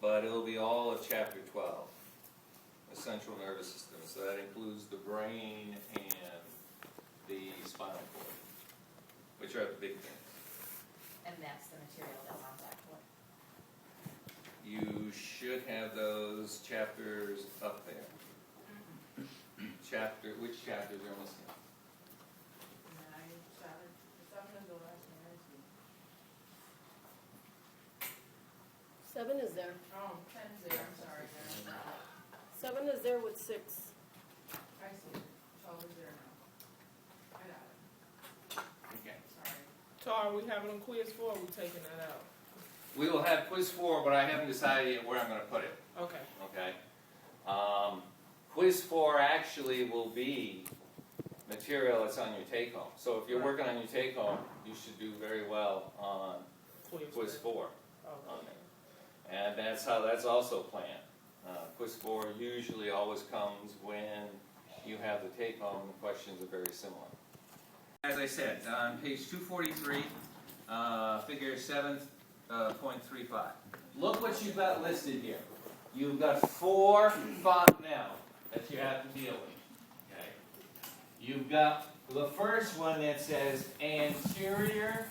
but it'll be all of Chapter 12, the central nervous system. So that includes the brain and the spinal cord, which are the big things. And that's the material that's on Blackboard. You should have those chapters up there. Which chapters are missing? 7 is there. Oh, 10's there, I'm sorry. 7 is there with 6. I see. 12 is there now. I got it. Okay. Sorry. So are we having a quiz 4 or are we taking that out? We will have quiz 4, but I haven't decided yet where I'm going to put it. Okay. Okay. Quiz 4 actually will be material that's on your take-home. So if you're working on your take-home, you should do very well on quiz 4 on there. And that's how that's also planned. Quiz 4 usually always comes when you have the take-home. The questions are very similar. As I said, on page 243, figure 7.35. Look what you've got listed here. You've got 4 fontanelles that you have to deal with. Okay. You've got the first one that says anterior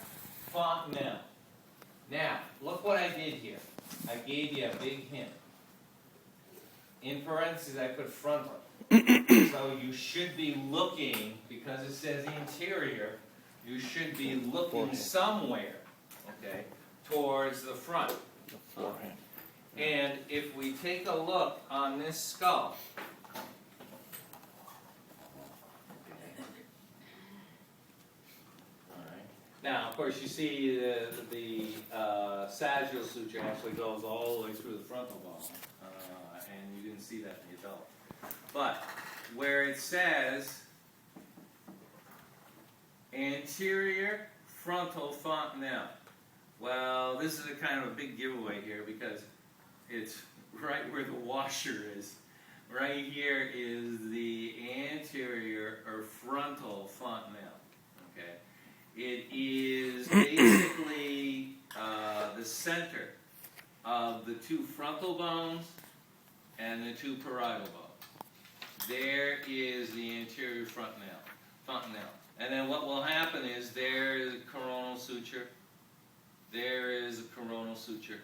fontanelle. Now, look what I did here. I gave you a big hint. In parentheses, I put frontal. So you should be looking, because it says interior, you should be looking somewhere, okay, towards the front. And if we take a look on this skull, now, of course, you see the sagittal suture actually goes all the way through the frontal bone, and you didn't see that in the adult. But where it says anterior frontal fontanelle, well, this is a kind of a big giveaway here because it's right where the washer is. Right here is the anterior or frontal fontanelle. Okay. It is basically the center of the 2 frontal bones and the 2 parietal bones. There is the anterior fontanelle. And then what will happen is there is a coronal suture. There is a coronal suture.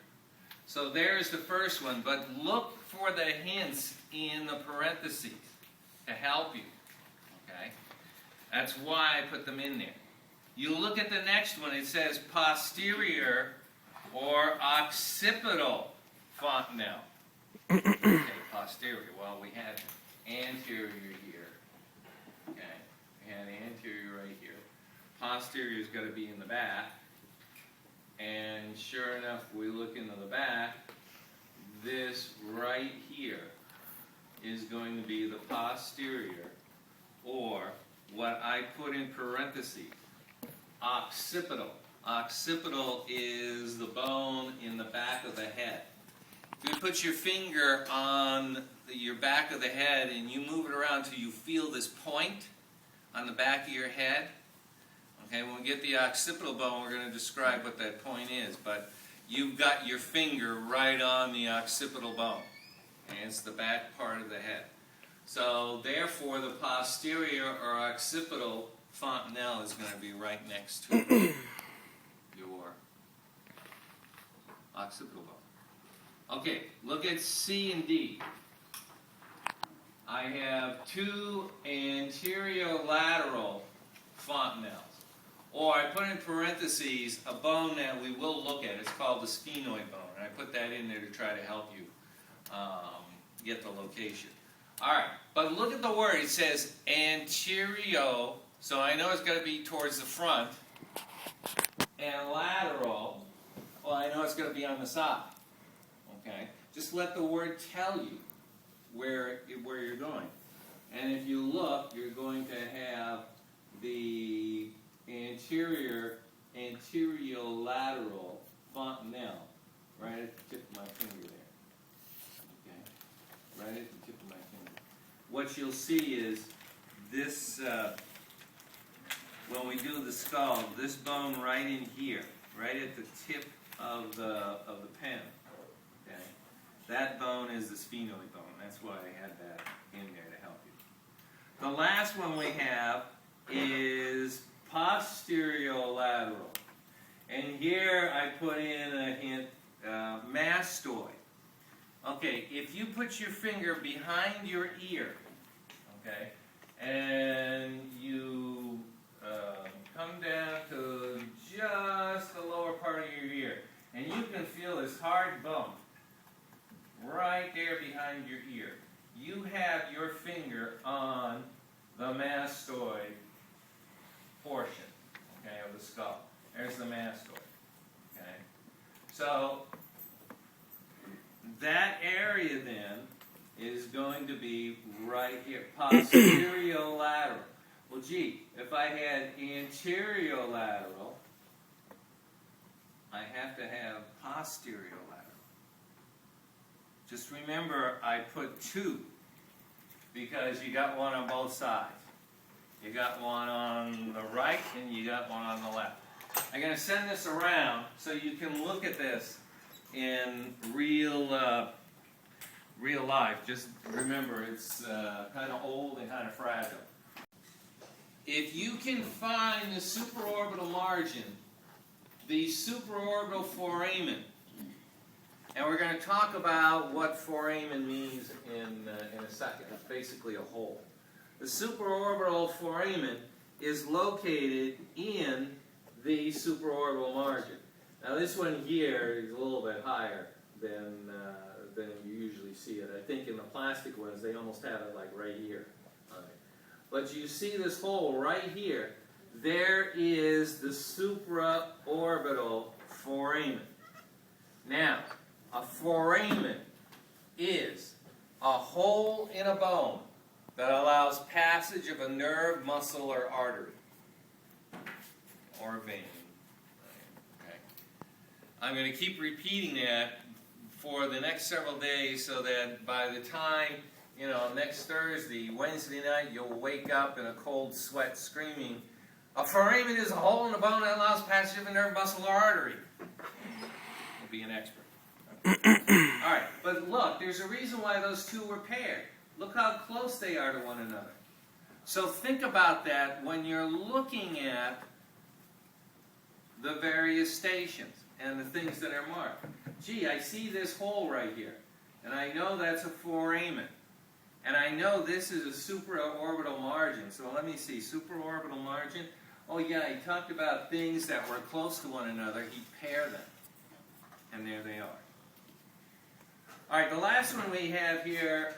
So there's the first one, but look for the hints in the parentheses to help you. Okay? That's why I put them in there. You look at the next one, it says posterior or occipital fontanelle. Okay, posterior. Well, we had anterior here. Okay, we had anterior right here. Posterior's got to be in the back. And sure enough, we look into the back. This right here is going to be the posterior, or what I put in parentheses, occipital. Occipital is the bone in the back of the head. If you put your finger on your back of the head and you move it around till you feel this point on the back of your head, okay, when we get the occipital bone, we're going to describe what that point is, but you've got your finger right on the occipital bone, and it's the back part of the head. So, therefore, the posterior or occipital fontanelle is going to be right next to your occipital bone. Okay, look at C and D. I have 2 anterolateral fontanelles. Or I put in parentheses a bone that we will look at. It's called the sphenoid bone. And I put that in there to try to help you get the location. Alright, but look at the word. It says anterior, so I know it's got to be towards the front. And lateral, well, I know it's going to be on the side. Okay? Just let the word tell you where you're going. And if you look, you're going to have the anterolateral fontanelle right at the tip of my finger there. Okay? Right at the tip of my finger. What you'll see is this, when we do the skull, this bone right in here, right at the tip of the pen. Okay? is the sphenoid bone. That's why I had that in there to help you. The last one we have is posterolateral. And here I put in a hint, mastoid. Okay, if you put your finger behind your ear, okay, and you come down to just the lower part of your ear, and you can feel this hard bump right there behind your ear. You have your finger on the mastoid portion, okay, of the skull. There's the mastoid, okay. So that area then is going to be right here, posterolateral. Well, gee, if I had anterolateral, I have to have posterolateral. Just remember, I put two because you got one on both sides. You got one on the right and you got one on the left. I'm going to send this around so you can look at this in real life. Just remember, it's kind of old and kind of fragile. If you can find the supraorbital margin, the supraorbital foramen, and we're going to talk about what foramen means in a second. It's basically a hole. The supraorbital foramen is located in the supraorbital margin. Now this one here is a little bit higher than you usually see it. I think in the plastic ones they almost have it like right here. But you see this hole right here. There is the supraorbital foramen. Now, a foramen is a hole in a bone that allows passage of a nerve, muscle, or artery, or vein. Okay. I'm going to keep repeating that for the next several days so that by the time, next Thursday, Wednesday night, you'll wake up in a cold sweat screaming, a foramen is a hole in the bone that allows passage of a nerve, muscle, or artery. You'll be an expert. Alright, but look, there's a reason why those two were paired. Look how close they are to one another. So think about that when you're looking at the various stations and the things that are marked. Gee, I see this hole right here, and I know that's a foramen. And I know this is a supraorbital margin. So let me see, supraorbital margin. Oh yeah, he talked about things that were close to one another. He'd pair them. And there they are. All right, the last one we have here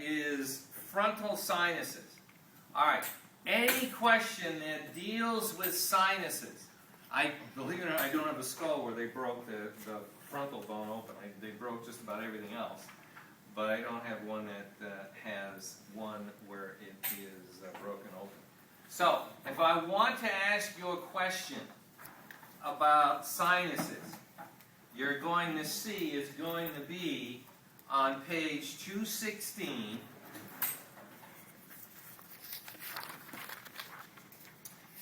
is frontal sinuses. All right, any question that deals with sinuses. Believe it or not, I don't have a skull where they broke the frontal bone open. They broke just about everything else. But I don't have one that has one where it is broken open. So, if I want to ask you a question about sinuses, you're going to see it's going to be on page 216.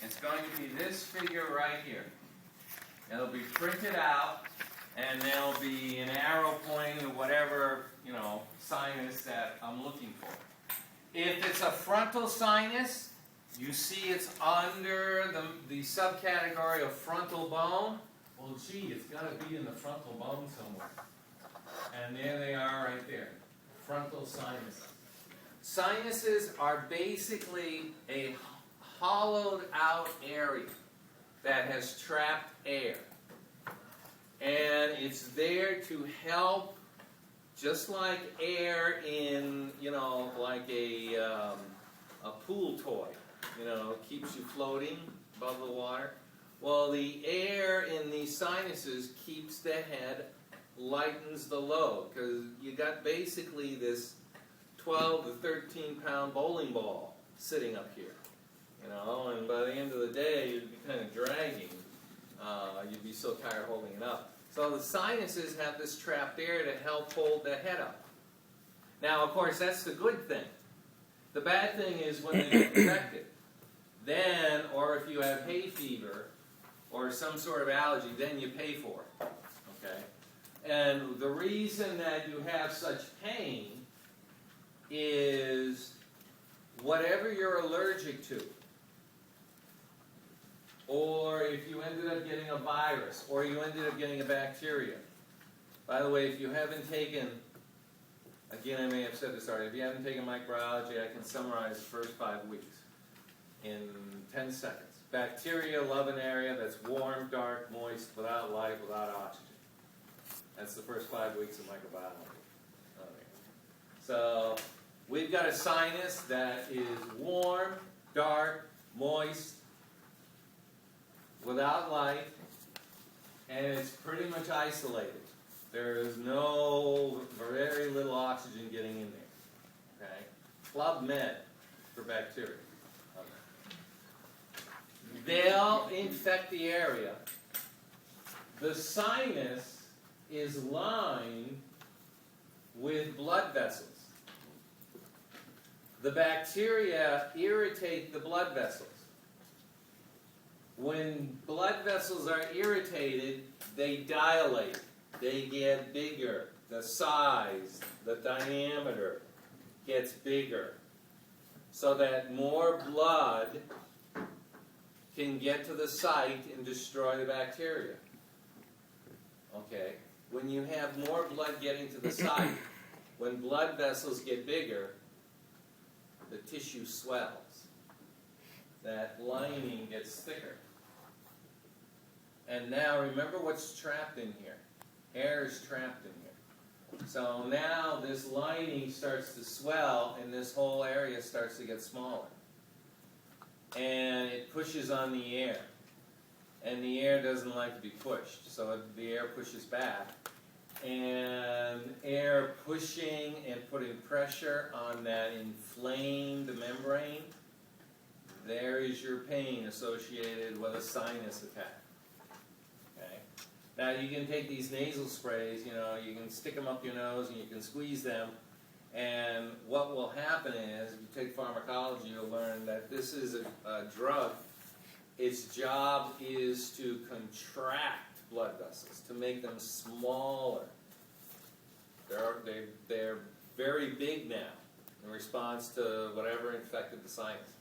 It's going to be this figure right here. It'll be printed out, and there'll be an arrow pointing to whatever, sinus that I'm looking for. If it's a frontal sinus, you see it's under the subcategory of frontal bone. Well, gee, it's got to be in the frontal bone somewhere. And there they are right there, frontal sinuses. Sinuses are basically a hollowed out area that has trapped air. And it's there to help, just like air in, like a pool toy, keeps you floating above the water. Well, the air in these sinuses keeps the head, lightens the load, because you got basically this 12 to 13 pound bowling ball sitting up here, and by the end of the day you'd be kind of dragging, you'd be so tired holding it up. So the sinuses have this trapped air to help hold the head up. Now, of course, that's the good thing. The bad thing is when they get infected. Then, or if you have hay fever or some sort of allergy, then you pay for it. Okay? And the reason that you have such pain is whatever you're allergic to, or if you ended up getting a virus, or you ended up getting a bacteria. By the way, if you haven't taken, again I may have said this already, if you haven't taken microbiology, I can summarize the first 5 weeks in 10 seconds. Bacteria love an area that's warm, dark, moist, without light, without oxygen. That's the first 5 weeks of microbiology. Okay. So we've got a sinus that is warm, dark, moist, without light, and it's pretty much isolated. There is very little oxygen getting in there. Okay? Club Med for bacteria. They'll infect the area. The sinus is lined with blood vessels. The bacteria irritate the blood vessels. When blood vessels are irritated, they dilate. They get bigger. The size, the diameter gets bigger, so that more blood can get to the site and destroy the bacteria. Okay? When you have more blood getting to the site, when blood vessels get bigger, the tissue swells. That lining gets thicker. And now remember what's trapped in here. Air is trapped in here. So now this lining starts to swell and this whole area starts to get smaller. And it pushes on the air. And the air doesn't like to be pushed, so the air pushes back. And air pushing and putting pressure on that inflamed membrane, there is your pain associated with a sinus attack. Okay? Now you can take these nasal sprays, you can stick them up your nose and you can squeeze them. And what will happen is, if you take pharmacology, you'll learn that this is a drug. Its job is to contract blood vessels, to make them smaller. They're very big now in response to whatever infected the sinus.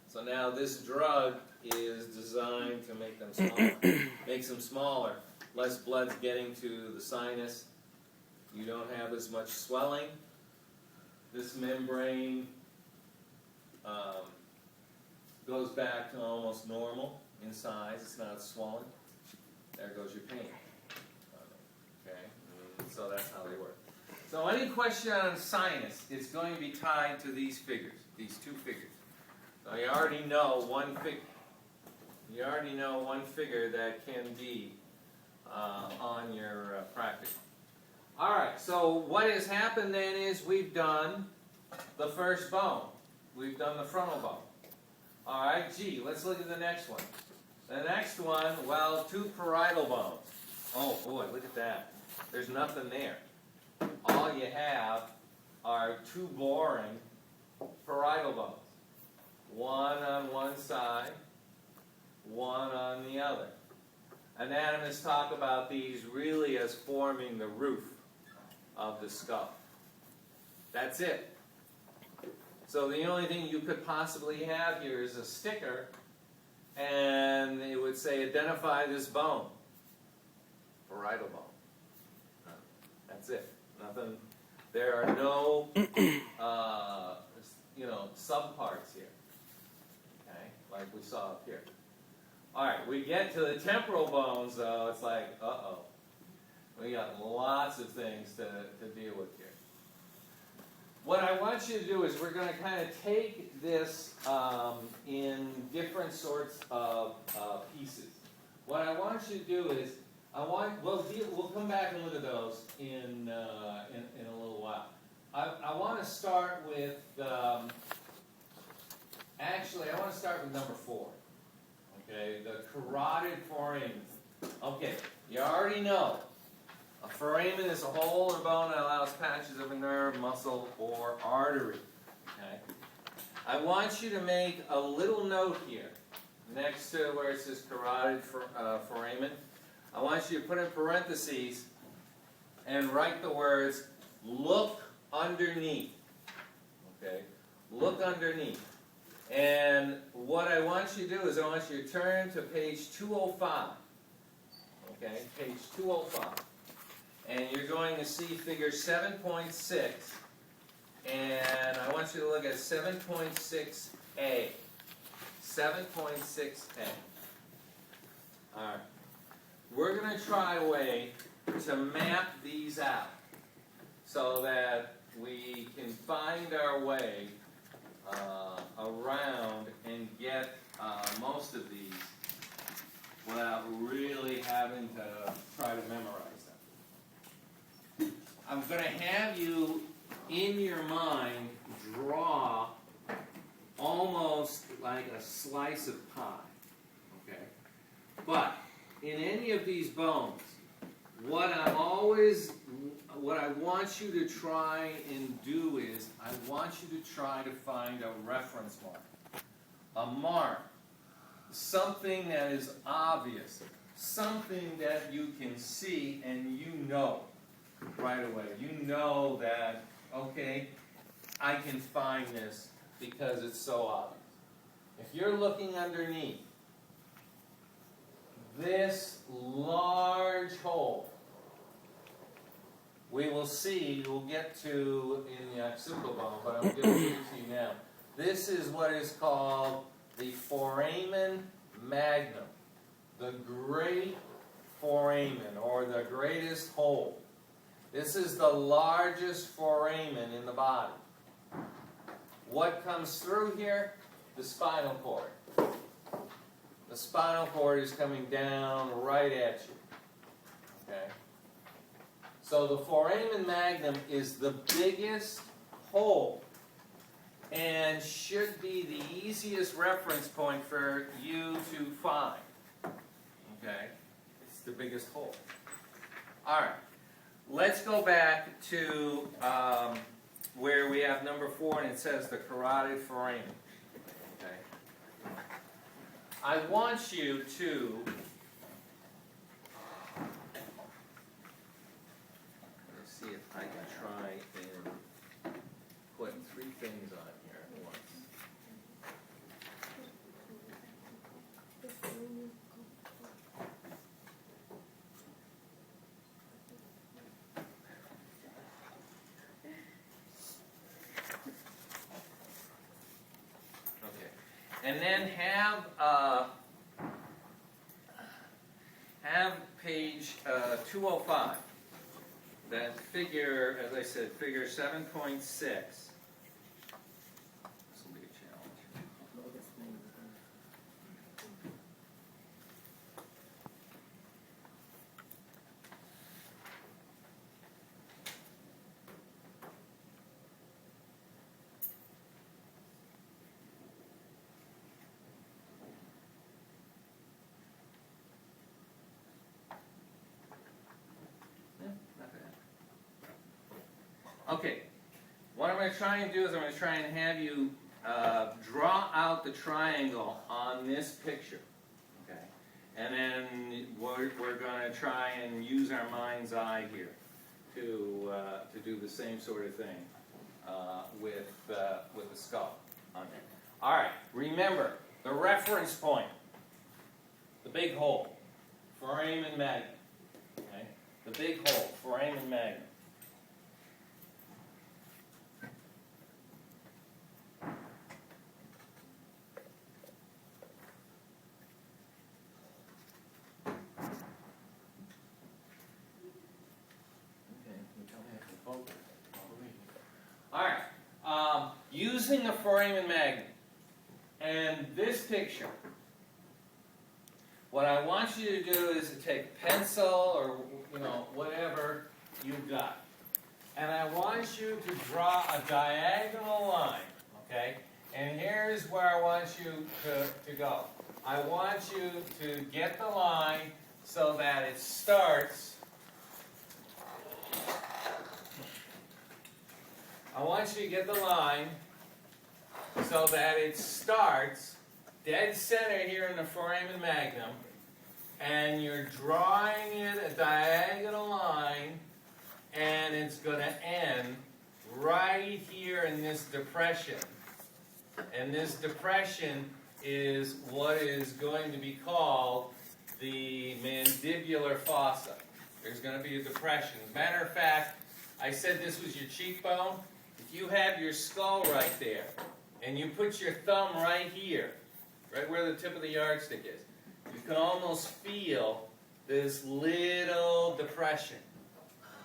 So now this drug is designed to make them smaller. Makes them smaller. Less blood's getting to the sinus. You don't have as much swelling. This membrane goes back to almost normal in size. It's not swollen. There goes your pain. Okay? So that's how they work. So any question on sinus, it's going to be tied to these figures, these two figures. So you already know one figure. You already know one figure that can be on your practice. All right. So what has happened then is we've done the first bone. We've done the frontal bone. All right. Gee, let's look at the next one. The next one, well, two parietal bones. Oh boy, look at that. There's nothing there. All you have are two boring parietal bones. One on one side, one on the other. Anatomists talk about these really as forming the roof of the skull. That's it. So the only thing you could possibly have here is a sticker, and it would say, identify this bone. Parietal bone. That's it. Nothing. There are no, subparts here. Okay, like we saw up here. All right, we get to the temporal bones, though. It's like, uh-oh. We got lots of things to deal with here. What I want you to do is we're going to kind of take this in different sorts of pieces. What I want you to do is, we'll come back and look at those in a little while. I want to start with, I want to start with number 4. Okay, the carotid foramen. Okay, you already know. A foramen is a hole in a bone that allows patches of a nerve, muscle, or artery. Okay? I want you to make a little note here, next to where it says carotid foramen. I want you to put in parentheses and write the words, look underneath. Okay? Look underneath. And what I want you to do is I want you to turn to page 205. Okay? Page 205. And you're going to see figure 7.6. And I want you to look at 7.6a. 7.6a. Alright. We're going to try a way to map these out so that we can find our way around and get most of these without really having to try to memorize them. I'm going to have you, in your mind, draw almost like a slice of pie. Okay? But in any of these bones, what I want you to try and do is, I want you to try to find a reference mark. A mark. Something that is obvious. Something that you can see and you know right away. You know that, okay, I can find this because it's so obvious. If you're looking underneath this large hole, we will see, we'll get to in the occipital bone, but I'm going to give it to you now. This is what is called the foramen magnum, the great foramen, or the greatest hole. This is the largest foramen in the body. What comes through here? The spinal cord. The spinal cord is coming down right at you. Okay? So the foramen magnum is the biggest hole and should be the easiest reference point for you to find. Okay? It's the biggest hole. All right. Let's go back to where we have number 4 and it says the carotid foramen. Okay? I want you to see if I can try and put 3 things on here at once. Okay. And then have page 205. That figure, as I said, figure 7.6. This will be a challenge. Not bad. Okay, what I'm going to try and do is I'm going to try and have you draw out the triangle on this picture. Okay, and then we're going to try and use our mind's eye here to do the same sort of thing with the skull on there. All right, remember the reference point, the big hole, foramen magnum. Okay, the big hole, foramen magnum. Alright, using the foramen magnum and this picture, what I want you to do is to take a pencil or whatever you've got. And I want you to draw a diagonal line, okay? And here's where I want you to go. I want you to get the line so that it starts. I want you to get the line so that it starts dead center here in the foramen magnum, and you're drawing it a diagonal line, and it's going to end right here in this depression. And this depression is what is going to be called the mandibular fossa. There's going to be a depression. As a matter of fact, I said this was your cheekbone. If you have your skull right there, and you put your thumb right here, right where the tip of the yardstick is, you can almost feel this little depression.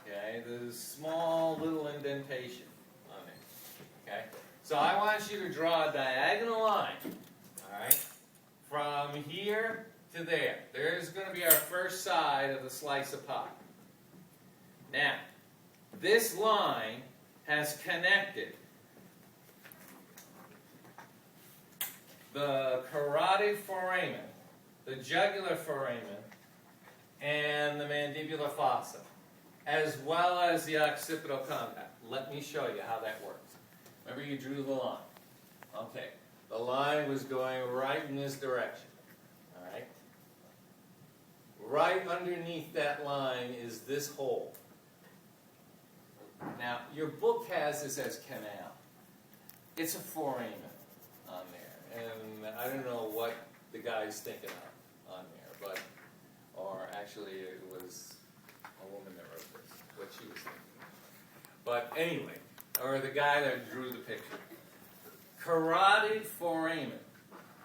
Okay, this small little indentation on it. Okay, so I want you to draw a diagonal line. All right, from here to there. There's going to be our first side of the slice of pie. Now, this line has connected the carotid foramen, the jugular foramen, and the mandibular fossa, as well as the occipital contact. Let me show you how that works. Remember, you drew the line. Okay, the line was going right in this direction. All right? Right underneath that line is this hole. Now, your book has this as canal. It's a foramen on there, and I don't know what the guy's thinking of on there, but, or actually it was a woman that wrote this, what she was thinking. But anyway, or the guy that drew the picture. Carotid foramen.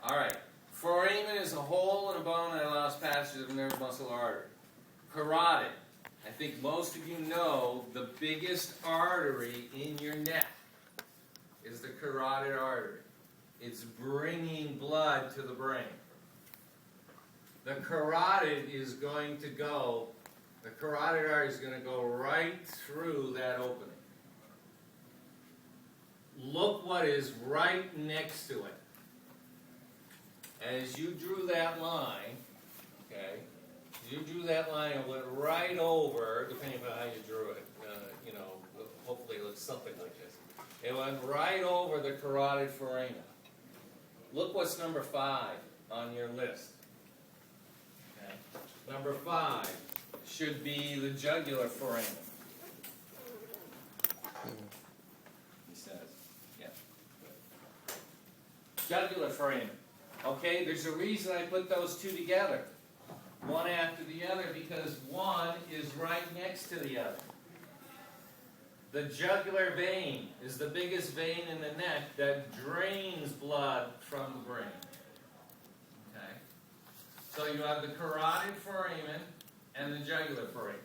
All right, foramen is a hole in a bone that allows passage of nerve, muscle, artery. Carotid. I think most of you know the biggest artery in your neck is the carotid artery. It's bringing blood to the brain. The carotid is going to go, the carotid artery is going to go right through that opening. Look what is right next to it. As you drew that line, okay, you drew that line and went right over, depending on how you drew it, hopefully it looks something like this. It went right over the carotid foramen. Look what's number 5 on your list. Okay. Number 5 should be the jugular foramen. He says, yeah. Jugular foramen. Okay, there's a reason I put those two together, one after the other, because one is right next to the other. The jugular vein is the biggest vein in the neck that drains blood from the brain. Okay? So you have the carotid foramen and the jugular foramen.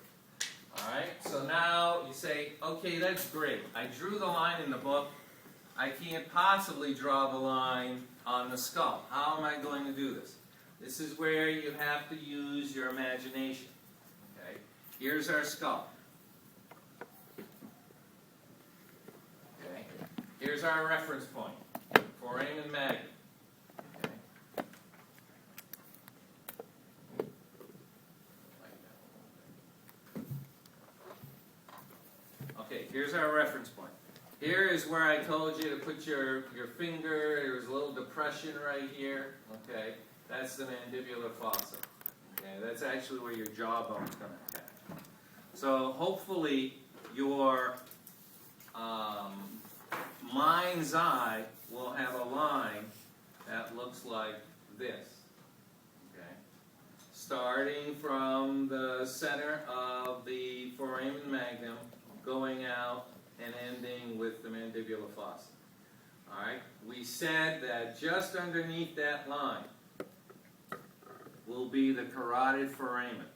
Alright? So now you say, okay, that's great. I drew the line in the book. I can't possibly draw the line on the skull. How am I going to do this? This is where you have to use your imagination. Okay? Here's our skull. Okay? Here's our reference point. Foramen magnum. Okay? Okay, here's our reference point. Here is where I told you to put your finger. There's a little depression right here. Okay? That's the mandibular fossa. Okay, that's actually where your jawbone's going to attach. So hopefully your mind's eye will have a line that looks like this. Okay, starting from the center of the foramen magnum, going out and ending with the mandibular fossa. All right, we said that just underneath that line will be the carotid foramen.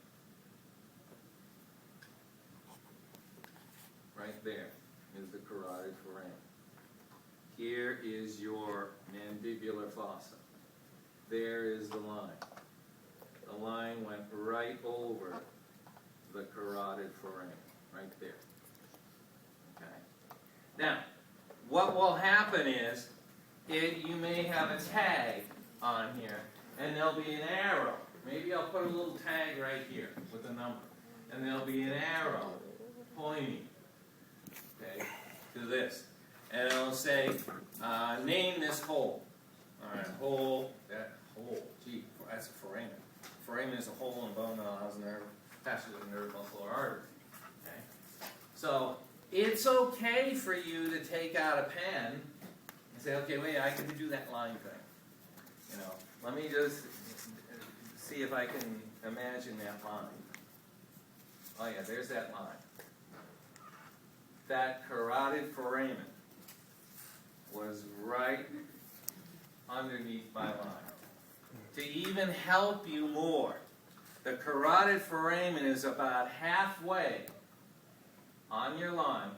Right there is the carotid foramen. Here is your mandibular fossa. There is the line. The line went right over the carotid foramen, right there. Okay. Now, what will happen is, you may have a tag on here, and there'll be an arrow. Maybe I'll put a little tag right here with a number. And there'll be an arrow pointing, okay, to this. And it'll say, name this hole. All right, hole, that hole. Gee, that's a foramen. Foramen is a hole in a bone that allows nerve, passes the nerve, muscle, or artery. Okay? So it's okay for you to take out a pen and say, okay, wait, I can do that line thing. You know, let me just see if I can imagine that line. Oh yeah, there's that line. That carotid foramen was right underneath my line. To even help you more, the carotid foramen is about halfway on your line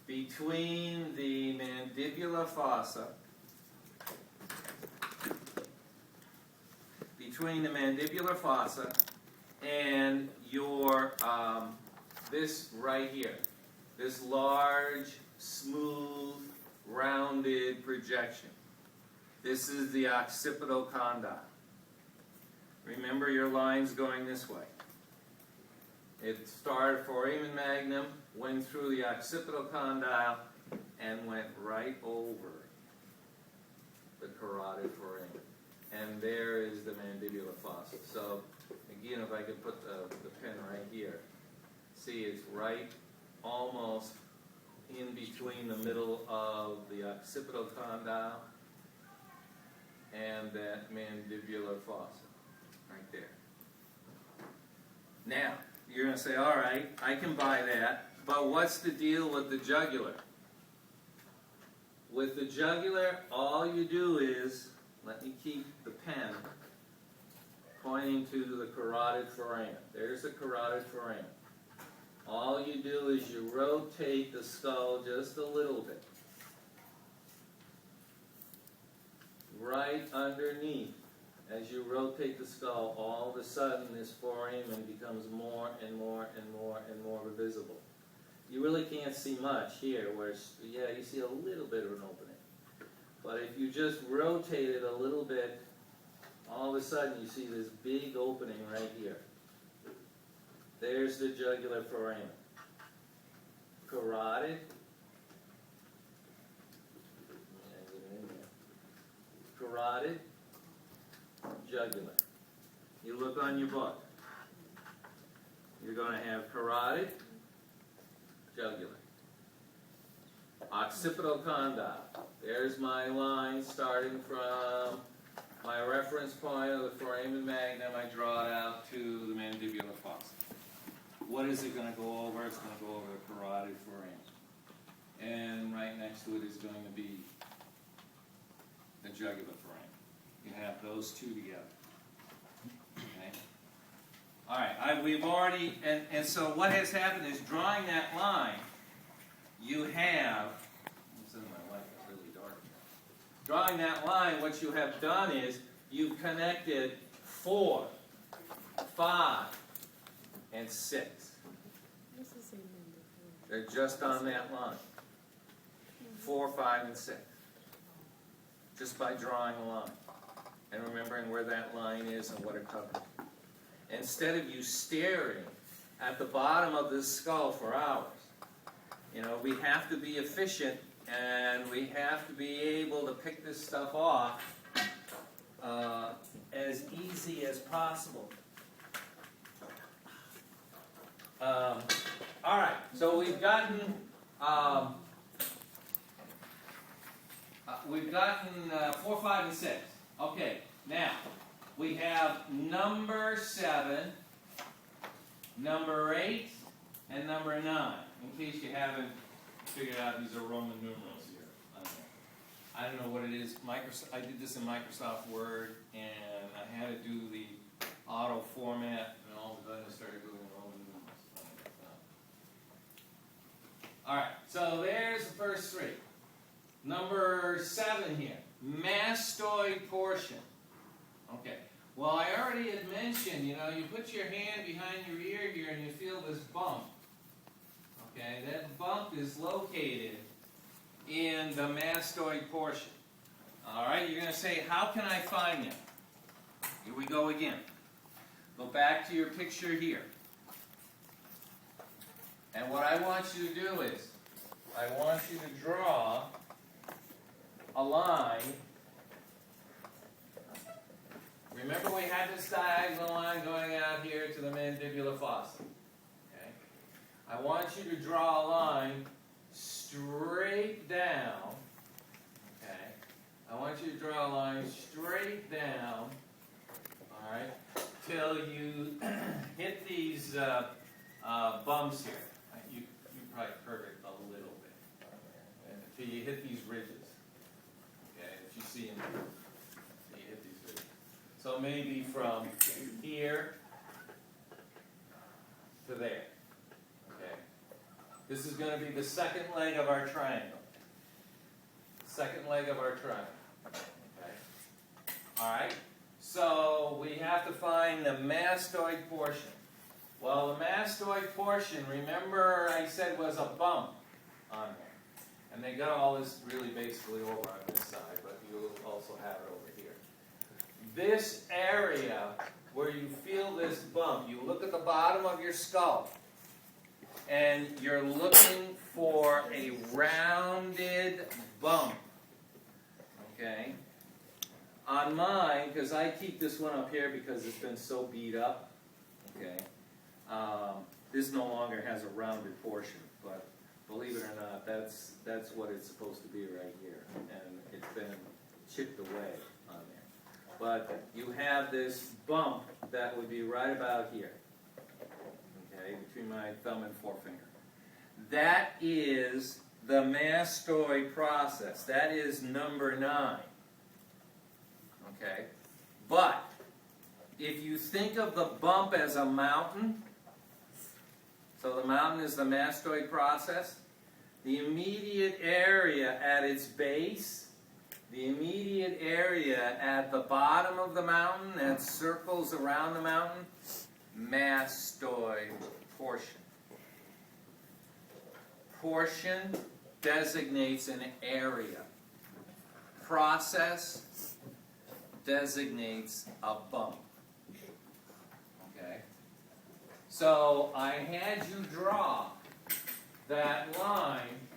between the mandibular fossa, and your, this right here, this large, smooth, rounded projection. This is the occipital condyle. Remember, your line's going this way. It started foramen magnum, went through the occipital condyle, and went right over the carotid foramen. And there is the mandibular fossa. So, again, if I could put the pen right here, see, it's right almost in between the middle of the occipital condyle and that mandibular fossa, right there. Now, you're going to say, all right, I can buy that, but what's the deal with the jugular? With the jugular, all you do is, let me keep the pen pointing to the carotid foramen. There's the carotid foramen. All you do is you rotate the skull just a little bit. Right underneath, as you rotate the skull, all of a sudden this foramen becomes more and more and more and more visible. You really can't see much here, where, yeah, you see a little bit of an opening. But if you just rotate it a little bit, all of a sudden you see this big opening right here. There's the jugular foramen. Carotid. Carotid, jugular. You look on your book. You're going to have carotid, jugular. Occipital condyle. There's my line starting from my reference point of the foramen magnum. I draw it out to the mandibular fossa. What is it going to go over? It's going to go over the carotid foramen. And right next to it is going to be the jugular foramen. You have those two together. Okay? All right, we've already, and so what has happened is drawing that line, you have, this is my light, it's really dark. Drawing that line, what you have done is you've connected 4, 5, and 6. They're just on that line. 4, 5, and 6. Just by drawing a line and remembering where that line is and what it covers. Instead of you staring at the bottom of this skull for hours, you know, we have to be efficient and we have to be able to pick this stuff off as easy as possible. All right, so we've gotten 4, 5, and 6. Okay, now we have number 7, number 8, and number 9. In case you haven't figured out, these are Roman numerals here. I don't know what it is. I did this in Microsoft Word, and I had to do the auto format, and all of a sudden I started doing Roman numerals. All right, so there's the first 3. Number 7 here, mastoid portion. Okay, well, I already had mentioned, you know, you put your hand behind your ear here and you feel this bump. Okay, that bump is located in the mastoid portion. All right, you're going to say, how can I find it? Here we go again. Go back to your picture here. And what I want you to do is, I want you to draw a line. Remember, we had this diagonal line going out here to the mandibular fossa. Okay? I want you to draw a line straight down. Okay? I want you to draw a line straight down. All right? Till you hit these bumps here. You probably heard it a little bit. Until you hit these ridges. Okay? If you see them, you hit these ridges. So maybe from here to there. Okay? This is going to be the second leg of our triangle. Second leg of our triangle. Okay? Alright? So we have to find the mastoid portion. Well, the mastoid portion, remember I said was a bump on there. And they got all this really basically over on this side, but you'll also have it over here. This area where you feel this bump, you look at the bottom of your skull, and you're looking for a rounded bump. Okay? On mine, because I keep this one up here because it's been so beat up, okay, this no longer has a rounded portion, but believe it or not, that's what it's supposed to be right here, and it's been chipped away on there. But you have this bump that would be right about here, okay, between my thumb and forefinger. That is the mastoid process. That is number 9. Okay? But if you think of the bump as a mountain, so the mountain is the mastoid process, the immediate area at its base, the immediate area at the bottom of the mountain that circles around the mountain, mastoid portion. Portion designates an area. Process designates a bump. Okay? So I had you draw that line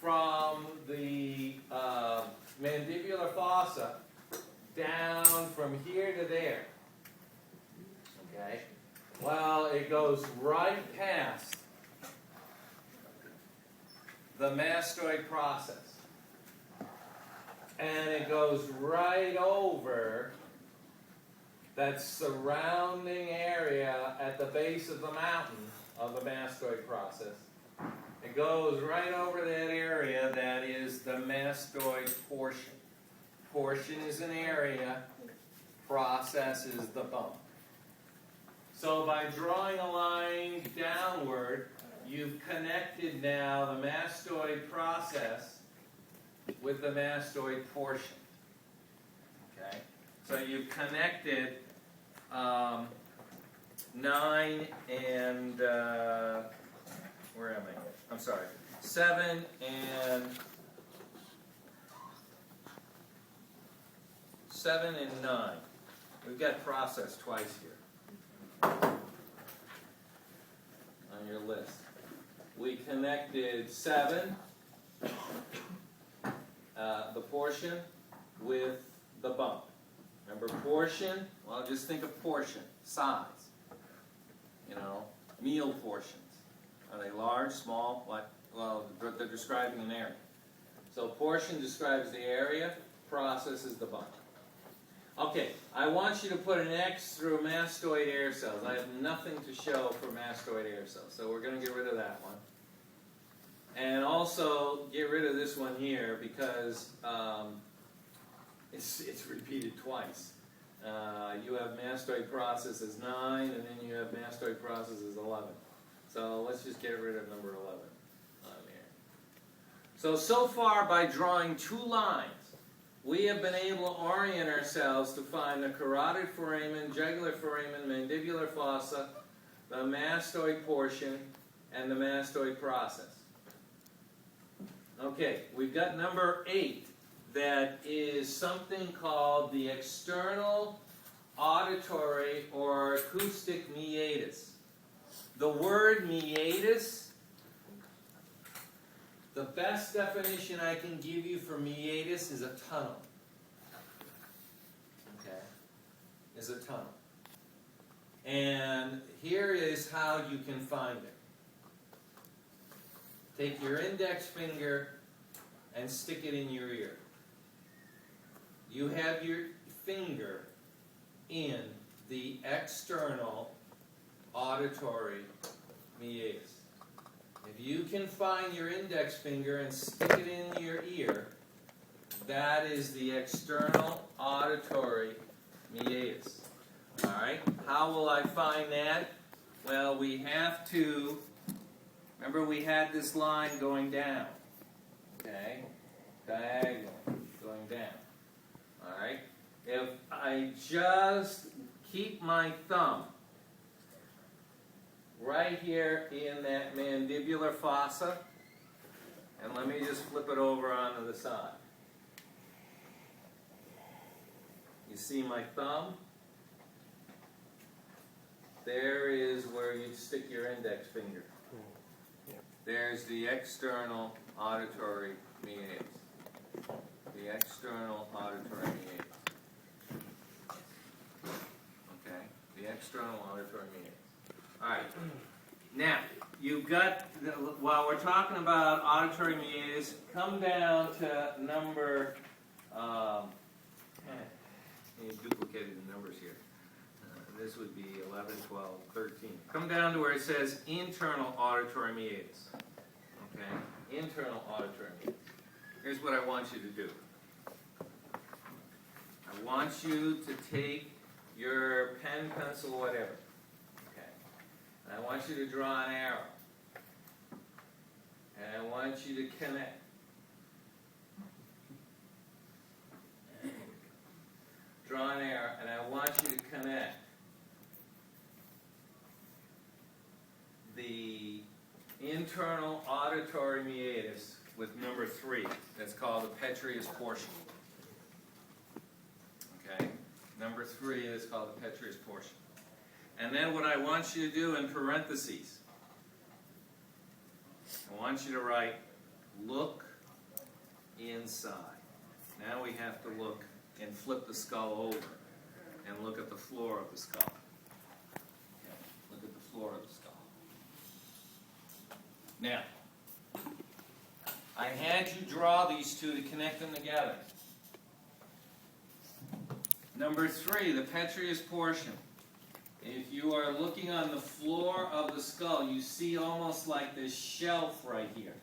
from the mandibular fossa down from here to there. Okay? Well, it goes right past the mastoid process. And it goes right over that surrounding area at the base of the mountain of the mastoid process. It goes right over that area that is the mastoid portion. Portion is an area, process is the bump. So by drawing a line downward, you've connected now the mastoid process with the mastoid portion. Okay? So you've connected 9 and, where am I? I'm sorry. 7 and 9. We've got process twice here on your list. We connected 7, the portion, with the bump. Remember portion? Well, just think of portion, size. You know, meal portions. Are they large, small? What? Well, they're describing an area. So portion describes the area, process is the bump. Okay, I want you to put an X through mastoid air cells. I have nothing to show for mastoid air cells, so we're going to get rid of that one. And also get rid of this one here because it's repeated twice. You have mastoid process as 9, and then you have mastoid process as 11. So let's just get rid of number 11 on here. So far by drawing 2 lines, we have been able to orient ourselves to find the carotid foramen, jugular foramen, mandibular fossa, the mastoid portion, and the mastoid process. Okay, we've got number 8, that is something called the external auditory or acoustic meatus. The word meatus, the best definition I can give you for meatus is a tunnel. Okay? Is a tunnel. And here is how you can find it. take your index finger and stick it in your ear. You have your finger in the external auditory meatus. If you can find your index finger and stick it in your ear, that is the external auditory meatus. Alright, how will I find that? Well, we have to, remember we had this line going down. Okay? Diagonal, going down. Alright? If I just keep my thumb right here in that mandibular fossa, and let me just flip it over onto the side. You see my thumb? There is where you stick your index finger. There's the external auditory meatus. The external auditory meatus. Okay? The external auditory meatus. Alright. Now, you've got, while we're talking about auditory meatus, come down to number, you duplicated the numbers here. This would be 11, 12, 13. Come down to where it says internal auditory meatus. Okay? Internal auditory meatus. Here's what I want you to do. I want you to take your pen, pencil, whatever. Okay? And I want you to draw an arrow. And I want you to connect. Draw an arrow, and I want you to connect the internal auditory meatus with number 3. That's called the petrious portion. Okay? Number 3 is called the petrious portion. And then what I want you to do in parentheses, I want you to write, look inside. Now we have to look and flip the skull over and look at the floor of the skull. Okay, look at the floor of the skull. Now, I had you draw these two to connect them together. Number 3, the petrious portion. If you are looking on the floor of the skull, you see almost like this shelf right here.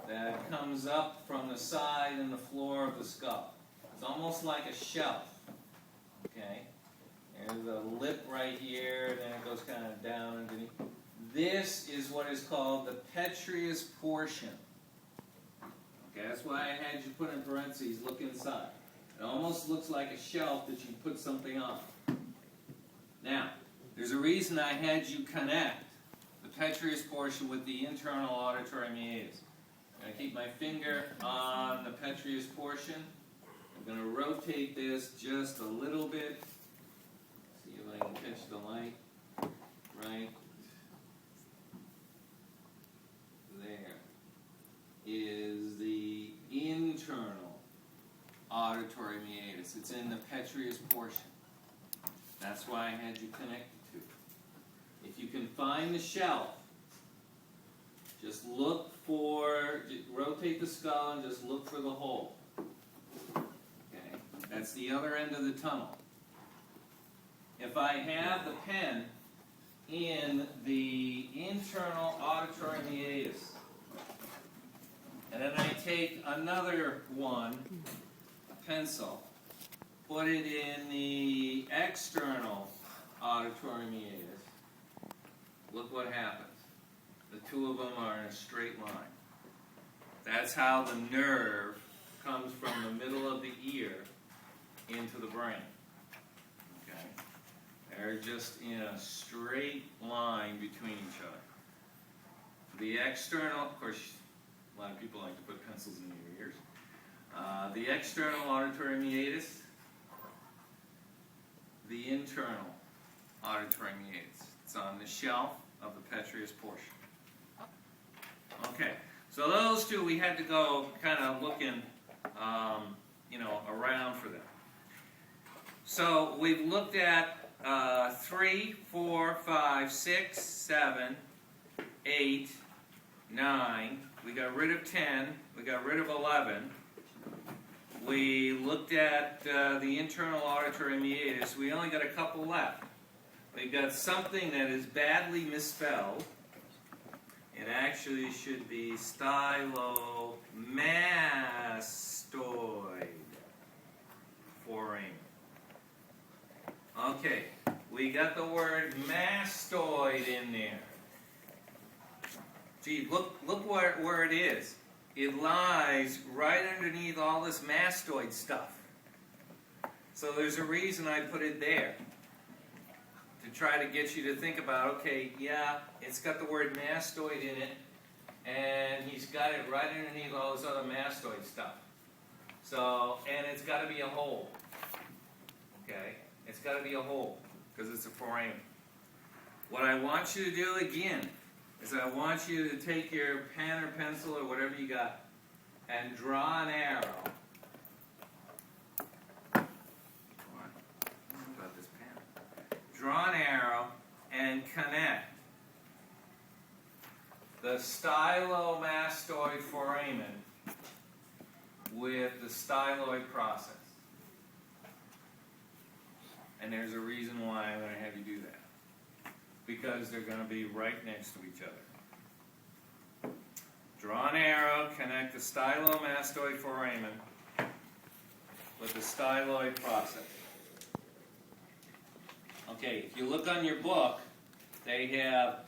That comes up from the side and the floor of the skull. It's almost like a shelf. Okay? There's a lip right here, then it goes kind of down underneath. This is what is called the petrious portion. Okay, that's why I had you put in parentheses, look inside. It almost looks like a shelf that you put something on. Now, there's a reason I had you connect the petrious portion with the internal auditory meatus. I'm going to keep my finger on the petrious portion. I'm going to rotate this just a little bit. See if I can catch the light. Right there is the internal auditory meatus. It's in the petrious portion. That's why I had you connect the two. If you can find the shelf, just look for, rotate the skull and just look for the hole. Okay, that's the other end of the tunnel. If I have the pen in the internal auditory meatus, and then I take another one, a pencil, put it in the external auditory meatus, look what happens. The two of them are in a straight line. That's how the nerve comes from the middle of the ear into the brain. Okay? They're just in a straight line between each other. The external, of course, a lot of people like to put pencils in their ears. The external auditory meatus, the internal auditory meatus. It's on the shelf of the petrious portion. Okay, so those two we had to go kind of looking, around for them. So we've looked at 3, 4, 5, 6, 7, 8, 9, we got rid of 10, we got rid of 11. We looked at the internal auditory meatus. We only got a couple left. We got something that is badly misspelled. It actually should be stylomastoid foramen. Okay, we got the word mastoid in there. Gee, look where it is. It lies right underneath all this mastoid stuff. So there's a reason I put it there. To try to get you to think about, okay, yeah, it's got the word mastoid in it, and he's got it right underneath all this other mastoid stuff. So, and it's got to be a hole. Okay? It's got to be a hole, because it's a foramen. What I want you to do again is I want you to take your pen or pencil or whatever you got and draw an arrow. Come on. I don't know about this pen. Draw an arrow and connect the stylomastoid foramen with the styloid process. And there's a reason why I'm going to have you do that. Because they're going to be right next to each other. Draw an arrow, connect the stylomastoid foramen with the styloid process. Okay, if you look on your book, they have